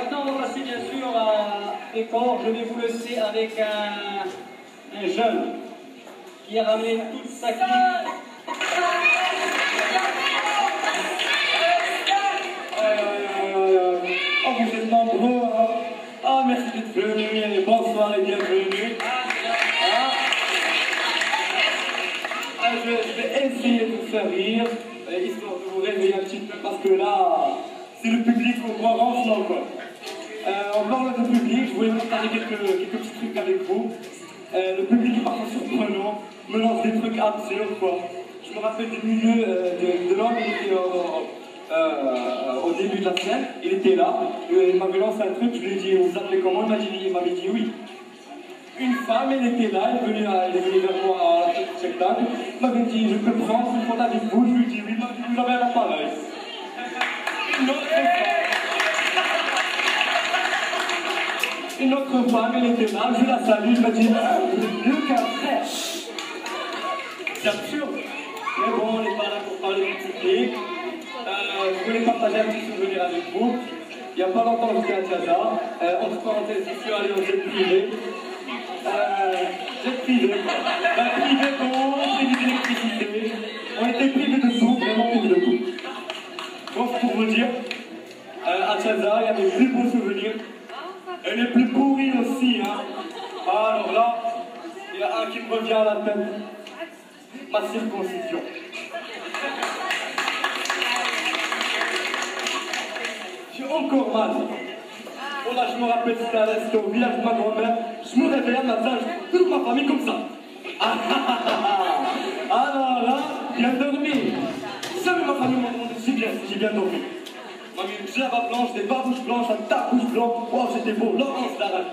Maintenant, on va passer bien sûr à décor. Je vais vous laisser avec un jeune qui a ramené toute sa clique. Oh, vous êtes nombreux, hein. Ah, merci d'être venus, et bonsoir et bienvenue. Je vais essayer de vous faire rire, histoire de vous réveiller un petit peu, parce que là, c'est le public au grand renflant, quoi. On parle de public, je voulais vous partager quelques petits trucs avec vous. Le public est parfois surprenant, me lance des trucs absurdes, quoi. Je me rappelle du milieu de l'homme, il était au début de la scène, il était là, il m'avait lancé un truc, je lui ai dit, vous appelez comment? Il m'avait dit oui. Une femme, elle était là, elle est venue vers moi à la fin du spectacle, elle m'avait dit, je peux prendre une photo avec vous? Je lui ai dit oui, vous avez un appareil. Une autre femme, elle était là, je la salue, elle m'a dit, vous êtes mieux qu'un frère. C'est absurde. Mais bon, on n'est pas là pour parler du public. Je voulais partager un petit souvenir avec vous. Il n'y a pas longtemps, j'étais à Tiaza. Entre parenthèses, je suis allé au jet privé. Jet privé, quoi. Privé d'eau, privé d'électricité. On était privés de tout, vraiment privés de tout. Bon, pour vous dire, à Tiaza, il y a des plus beaux souvenirs. Et les plus pourris aussi, hein. Alors là, il y a un qui me revient à la tête. Ma circoncision. J'ai encore mal. Bon là, je me rappelle, c'était à l'est au village de ma grand-mère. Je me réveille un matin, je toute ma famille comme ça. Alors là, bien dormi. Seule ma famille m'a demandé si j'ai bien dormi. M'a mis une java blanche, des babouches blanches, un tabouche blanc. Oh, c'était beau, Laurence d'Arrache.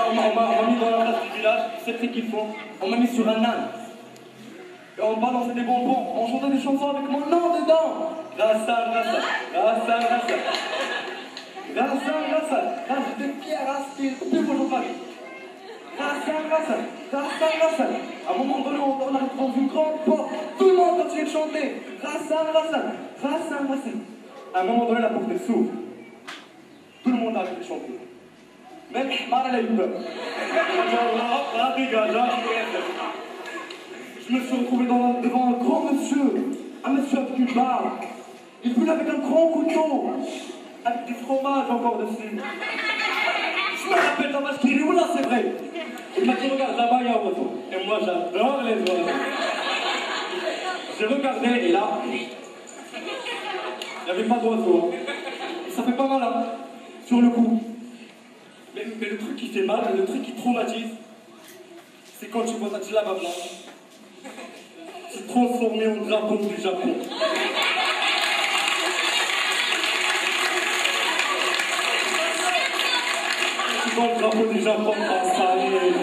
On m'a mis dans la place du village, c'est ce qu'il faut. On m'a mis sur un âne. Et on balançait des bonbons, on chantait des chansons avec mon nom dedans. Rassa, rassa, rassa, rassa. Rassa, rassa, rassa de pierre aspire, plus beau jour Paris. Rassa, rassa, rassa, rassa. À un moment donné, on arrive dans une grande porte, tout le monde continue de chanter. Rassa, rassa, rassa, rassa. À un moment donné, la porte s'ouvre. Tout le monde arrête de chanter. Même Hmar, elle a eu peur. Je me suis retrouvé devant un grand monsieur, un monsieur avec une barbe. Il venait avec un grand couteau, avec du fromage encore dessus. Je me rappelle la vache qui rit, là c'est vrai. Il m'a dit, regarde là-bas, il y a un oiseau. Et moi j'adore les oiseaux. J'ai regardé et là, il n'y avait pas d'oiseau. Ça fait pas mal, hein, sur le coup. Mais le truc qui fait mal, le truc qui traumatise, c'est quand tu vois ta djellaba blanche se transformer en drapeau du Japon. Tu vois le drapeau du Japon, ça y est.